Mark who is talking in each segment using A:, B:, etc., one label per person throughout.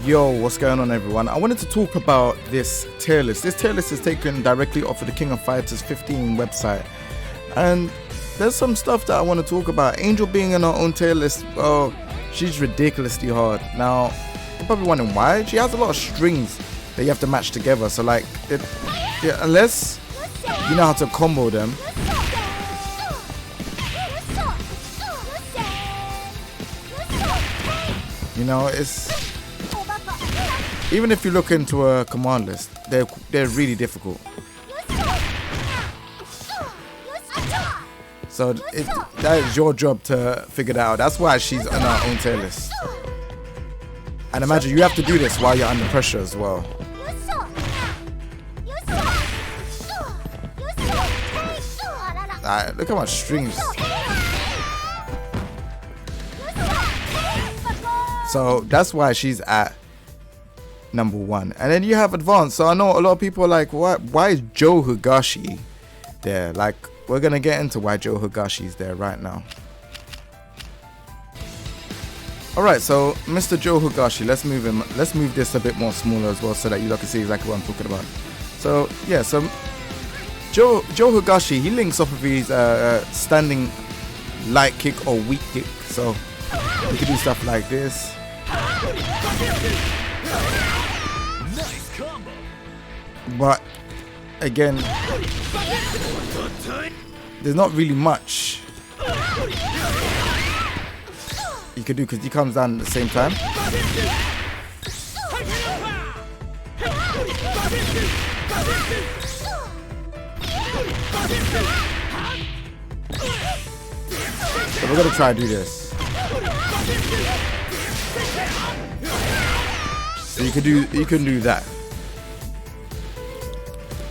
A: Yo, what's going on, everyone? I wanted to talk about this tier list. This tier list is taken directly off of the King of Fighters 15 website, and there's some stuff that I want to talk about. Angel being in her own tier list, oh, she's ridiculously hard. Now, you're probably wondering why. She has a lot of strings that you have to match together, so like, unless you know how to combo them, you know, it's, even if you look into a command list, they're really difficult. So that is your job to figure that out. That's why she's on her own tier list. And imagine you have to do this while you're under pressure as well. Look how much strings. So that's why she's at number 1. And then you have advanced. So I know a lot of people are like, why is Joe Higashi there? Like, we're gonna get into why Joe Higashi is there right now. Alright, so Mr. Joe Higashi, let's move him. Let's move this a bit more smaller as well, so that you can see exactly what I'm talking about. So yeah, so Joe Higashi, he links off of his standing light kick or weak kick. So you can do stuff like this. But again, there's not really much you can do because he comes down at the same time. So we're gonna try to do this. So you can do that.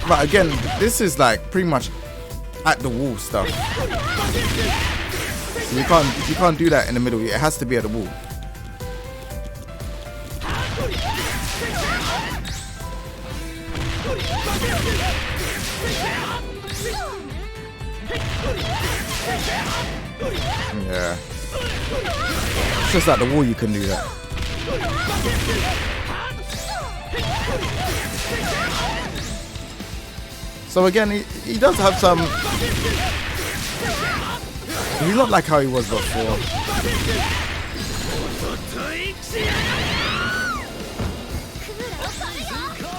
A: But again, this is like pretty much at the wall stuff. So you can't do that in the middle. It has to be at the wall. Yeah. It's just at the wall you can do that. So again, he does have some. He's not like how he was before.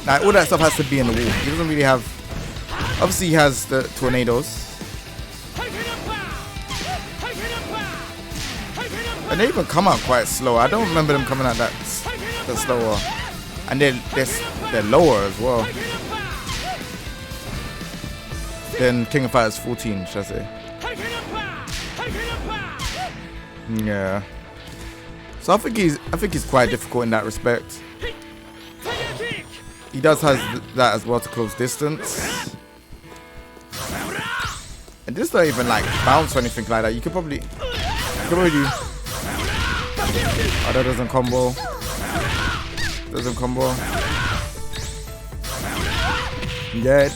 A: Like, all that stuff has to be in the wall. He doesn't really have. Obviously, he has the tornadoes. And they even come out quite slow. I don't remember them coming out that slower. And they're lower as well than King of Fighters 14, should I say. Yeah. So I think he's quite difficult in that respect. He does have that as well to close distance. And this don't even like bounce or anything like that. You could probably do. Oh, that doesn't combo. Doesn't combo. Yeah,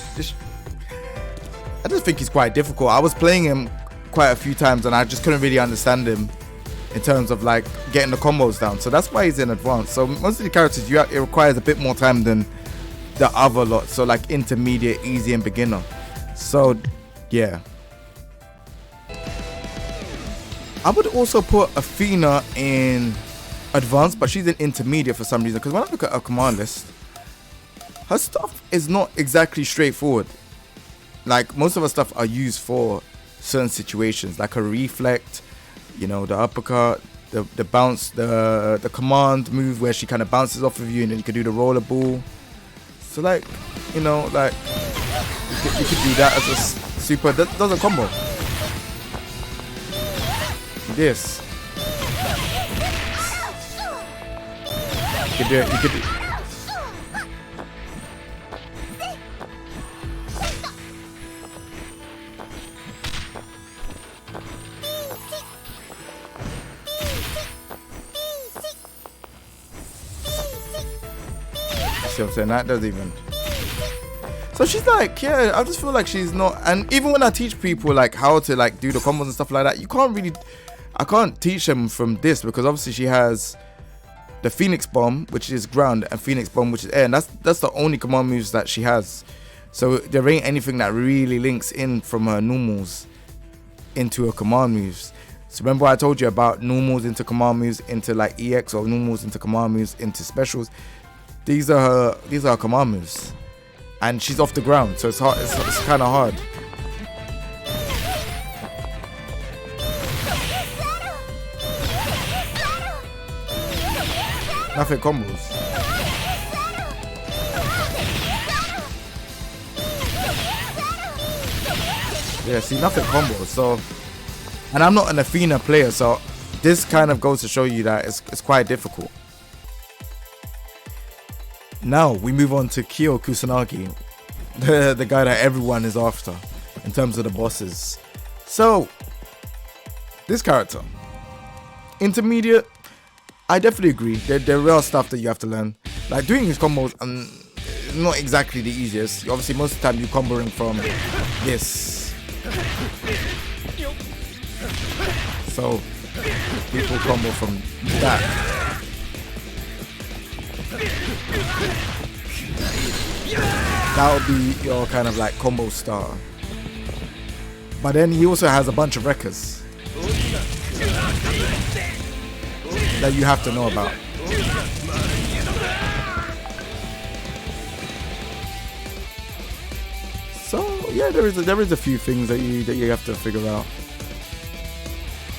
A: I just think he's quite difficult. I was playing him quite a few times and I just couldn't really understand him in terms of like getting the combos down. So that's why he's in advanced. So most of the characters, it requires a bit more time than the other lot. So like intermediate, easy, and beginner. So yeah. I would also put Athena in advanced, but she's in intermediate for some reason. Because when I look at her command list, her stuff is not exactly straightforward. Like, most of her stuff are used for certain situations, like a reflect, you know, the uppercut, the bounce, the command move where she kind of bounces off of you, and then you can do the roller ball. So like, you know, like you could do that as a super. That does a combo. This. You could do it. You could do. See what I'm saying? That doesn't even. So she's like, yeah, I just feel like she's not. And even when I teach people like how to like do the combos and stuff like that, you can't really. I can't teach them from this because obviously she has the Phoenix Bomb, which is ground, and Phoenix Bomb, which is air, and that's the only command moves that she has. So there ain't anything that really links in from her normals into her command moves. So remember I told you about normals into command moves into like EX, or normals into command moves into specials. These are her command moves, and she's off the ground, so it's hard. It's kind of hard. Nothing combos. Yeah, see, nothing combos. So, and I'm not an Athena player, so this kind of goes to show you that it's quite difficult. Now we move on to Kyo Kusanagi, the guy that everyone is after in terms of the bosses. So this character, intermediate, I definitely agree. There are stuff that you have to learn. Like doing his combos, not exactly the easiest. Obviously, most of the time you're comboing from this. So people combo from that. That would be your kind of like combo star. But then he also has a bunch of wreckers that you have to know about. So yeah, there is a few things that you have to figure out.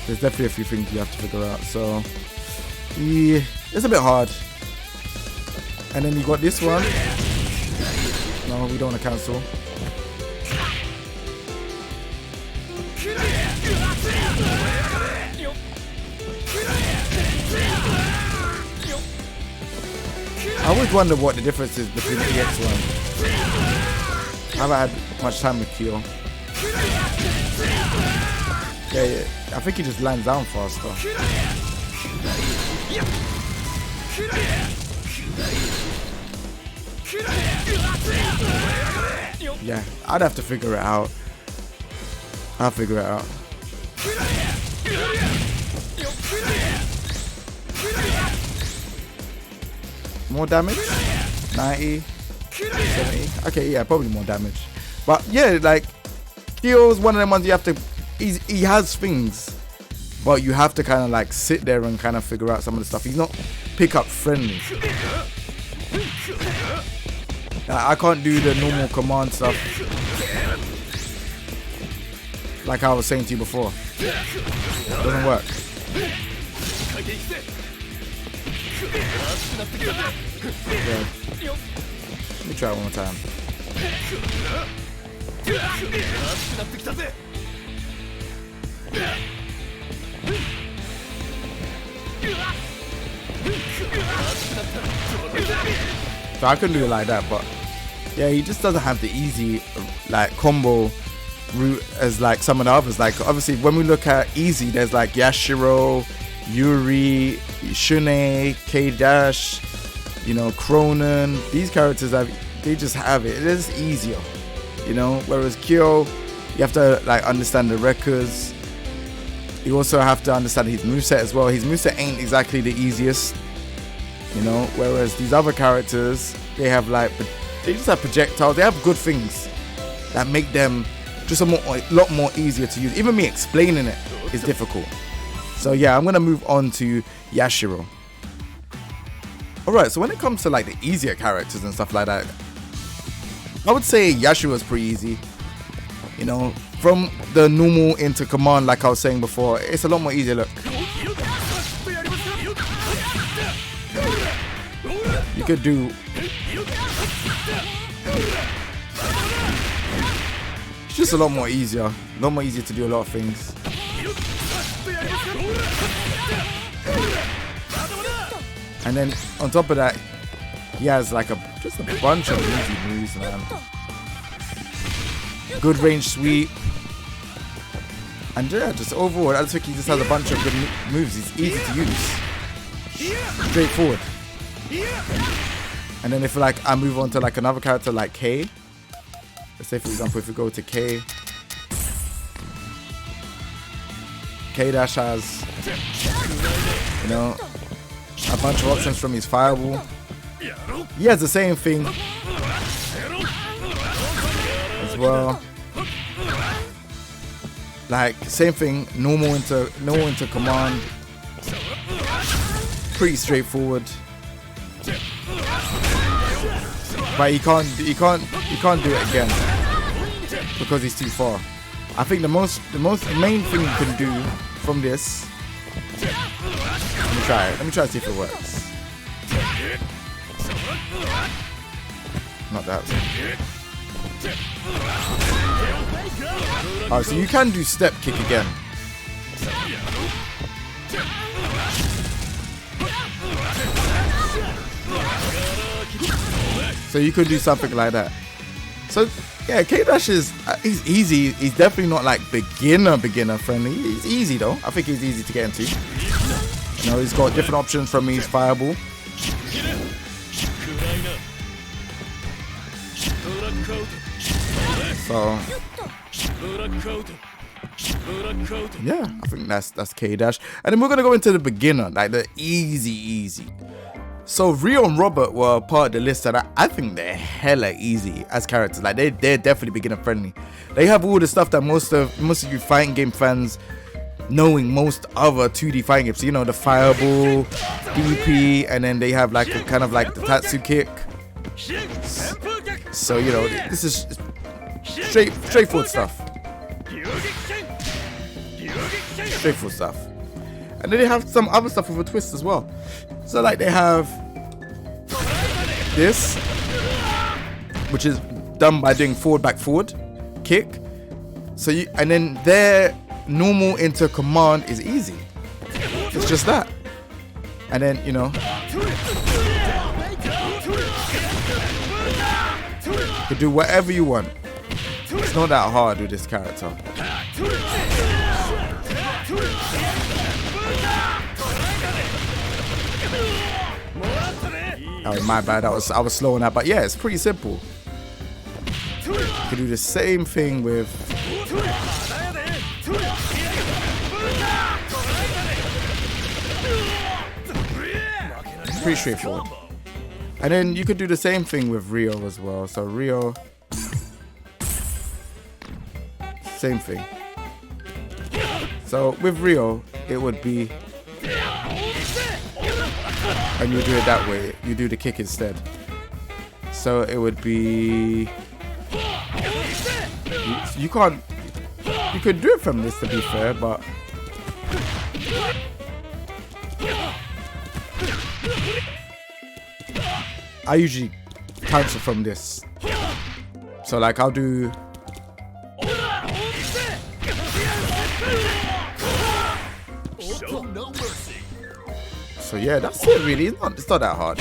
A: There's definitely a few things you have to figure out. So yeah, it's a bit hard. And then you got this one. No, we don't want to cancel. I always wonder what the difference is between the EX one. I haven't had much time with Kyo. Yeah, I think he just lands down faster. Yeah, I'd have to figure it out. I'll figure it out. More damage? 90? 70? Okay, yeah, probably more damage. But yeah, like, Kyo's one of them ones you have to... He has things, but you have to kind of like sit there and kind of figure out some of the stuff. He's not pick-up friendly. I can't do the normal command stuff like I was saying to you before. It doesn't work. Yeah. Let me try it one more time. So I couldn't do it like that, but yeah, he just doesn't have the easy like combo route as like some of the others. Like obviously when we look at easy, there's like Yashiro, Yuri, Shune, K-Dash, you know, Cronin. These characters they just have it. It is easier, you know. Whereas Kyo, you have to like understand the records. You also have to understand his moveset as well. His moveset ain't exactly the easiest, you know. Whereas these other characters, they have like, they just have projectiles. They have good things that make them just a lot more easier to use. Even me explaining it is difficult. So yeah, I'm gonna move on to Yashiro. Alright, so when it comes to like the easier characters and stuff like that, I would say Yashiro is pretty easy. You know, from the normal into command, like I was saying before, it's a lot more easier. Look, you could do. It's just a lot more easier. A lot more easier to do a lot of things. And then on top of that, he has like just a bunch of easy moves, man. Good range sweep. And yeah, just overall, I just think he just has a bunch of good moves. He's easy to use. Straightforward. And then if like I move on to like another character like K. Let's say for example if we go to K. K-Dash has, you know, a bunch of options from his fireball. He has the same thing as well. Like same thing, normal into command. Pretty straightforward. But he can't do it again because he's too far. I think the main thing you can do from this. Let me try it. Let me try to see if it works. Not that. Alright, so you can do step kick again. So you could do something like that. So yeah, K-Dash is he's easy. He's definitely not like beginner friendly. He's easy though. I think he's easy to get into. You know, he's got different options from his fireball. So yeah, I think that's K-Dash. And then we're gonna go into the beginner, like the easy. So Ryo and Robert were part of the list, and I think they're hella easy as characters. Like they're definitely beginner friendly. They have all the stuff that most of you fighting game fans knowing most other 2D fighting games. So, you know, the fireball, DP, and then they have like a kind of like the Tatsu kick. So you know, this is straightforward stuff. Straightforward stuff. And then they have some other stuff with a twist as well. So like they have this, which is done by doing forward, back, forward, kick. So and then their normal into command is easy. It's just that. And then, you know, you can do whatever you want. It's not that hard with this character. Oh, my bad. I was slow on that, but yeah, it's pretty simple. You can do the same thing with. It's pretty straightforward. And then you could do the same thing with Ryo as well. So Ryo, same thing. So with Ryo, it would be. And you do it that way. You do the kick instead. So it would be. You can't. You could do it from this, to be fair, but. I usually cancel from this. So like I'll do. So yeah, that's it really. It's not that hard.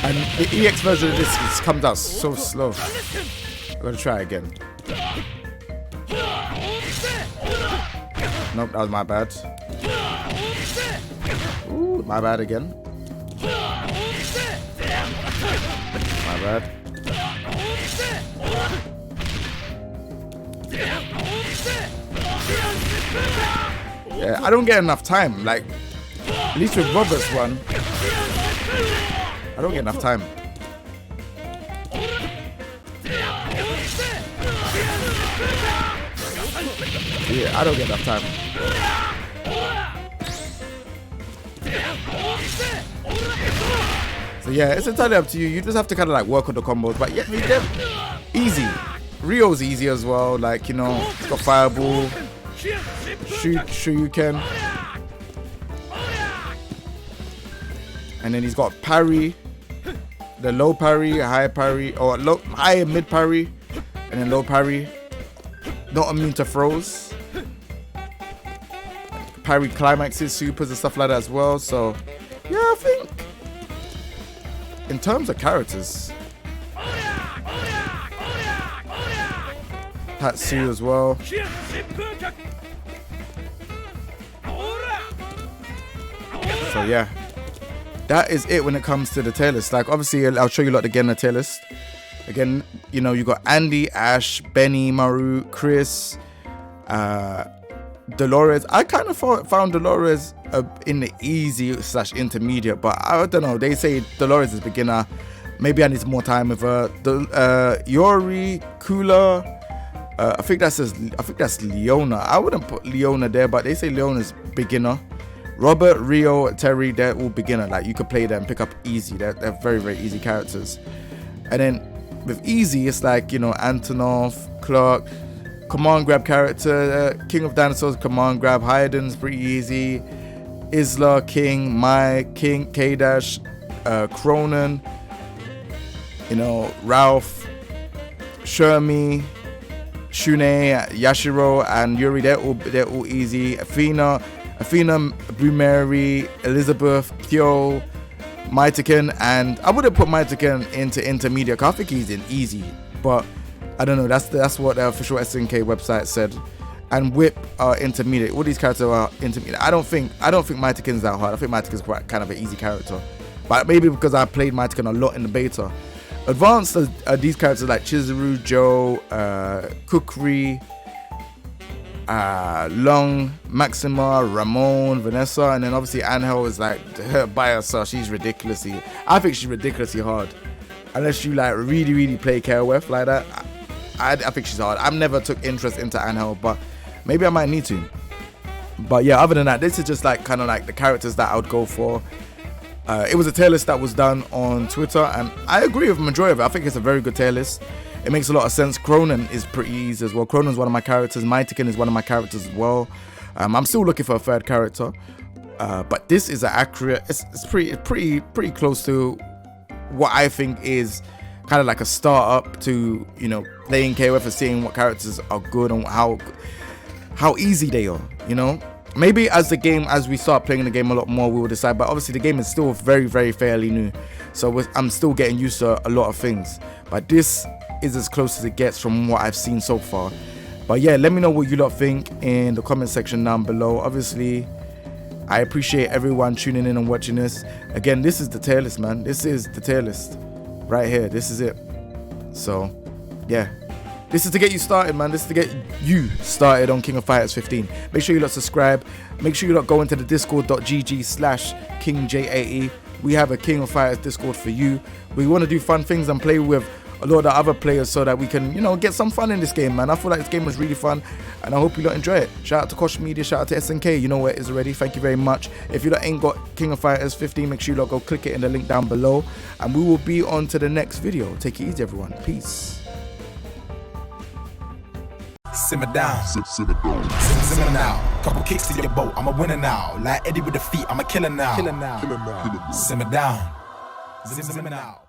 A: And the EX version of this comes out so slow. I'm gonna try again. Nope, that was my bad. Ooh, my bad again. My bad. Yeah, I don't get enough time. Like, at least with Robert's one, I don't get enough time. Yeah, I don't get enough time. So yeah, it's entirely up to you. You just have to kind of like work on the combos. But yeah, they're easy. Ryo's easy as well. Like, you know, it's got fireball. Shoryuken. And then he's got parry. The low parry, high parry, or low, high and mid parry, and then low parry. Not immune to throws. Parry climaxes, supers, and stuff like that as well. So, yeah, I think in terms of characters, Tatsu as well. So yeah, that is it when it comes to the tier list. Like, obviously, I'll show you lot again the tier list. Again, you know, you got Andy, Ash, Benny, Maru, Chris, Dolores. I kind of found Dolores in the easy / intermediate, but I don't know. They say Dolores is beginner. Maybe I need some more time with her. Yori, Kula. I think that's Leona. I wouldn't put Leona there, but they say Leona's beginner. Robert, Ryo, Terry, they're all beginner. Like, you could play them, pick up easy. They're very, very easy characters. And then with easy, it's like, you know, Antonov, Clark, command grab character, King of Dinosaurs, command grab, Hayden's pretty easy. Isla, King, Mai, King, K-Dash, Cronin, you know, Ralph, Shermie, Shune, Yashiro, and Yuri, they're all easy. Athena, Blue Mary, Elizabeth, Kyo, Maitaken, and I wouldn't put Maitaken into intermediate. I think he's in easy, but I don't know. That's what the official SNK website said. And Whip are intermediate. All these characters are intermediate. I don't think Maitaken's that hard. I think Maitaken's quite kind of an easy character, but maybe because I played Maitaken a lot in the beta. Advanced are these characters like Chizuru, Joe, Kukri, Long, Maxima, Ramon, Vanessa, and then obviously Angel is like her by herself. I think she's ridiculously hard. Unless you like really play KOF like that, I think she's hard. I've never took interest into Angel, but maybe I might need to. But yeah, other than that, this is just like kind of like the characters that I would go for. It was a tier list that was done on Twitter, and I agree with the majority of it. I think it's a very good tier list. It makes a lot of sense. Cronin is pretty easy as well. Cronin's one of my characters. Maitaken is one of my characters as well. I'm still looking for a third character, but this is accurate. It's pretty close to what I think is kind of like a start up to, you know, playing KOF and seeing what characters are good and how easy they are, you know. Maybe as we start playing the game a lot more, we will decide. But obviously the game is still very fairly new, so I'm still getting used to a lot of things. But this is as close as it gets from what I've seen so far. But yeah, let me know what you lot think in the comment section down below. Obviously, I appreciate everyone tuning in and watching this. Again, this is the tier list, man. This is the tier list right here. This is it. So yeah, this is to get you started, man. This is to get you started on King of Fighters 15. Make sure you lot subscribe. Make sure you lot go into the discord.gg/KingJAE. We have a King of Fighters Discord for you. We want to do fun things and play with a lot of other players so that we can, you know, get some fun in this game, man. I feel like this game was really fun, and I hope you lot enjoy it. Shout out to Kosh Media, shout out to SNK. You know where it is already. Thank you very much. If you lot ain't got King of Fighters 15, make sure you lot go click it in the link down below, and we will be on to the next video. Take it easy, everyone. Peace.
B: Simmer down, simmer now. Couple kicks to your boat, I'm a winner now. Like Eddie with the feet, I'm a killer now. Simmer down, simmer now.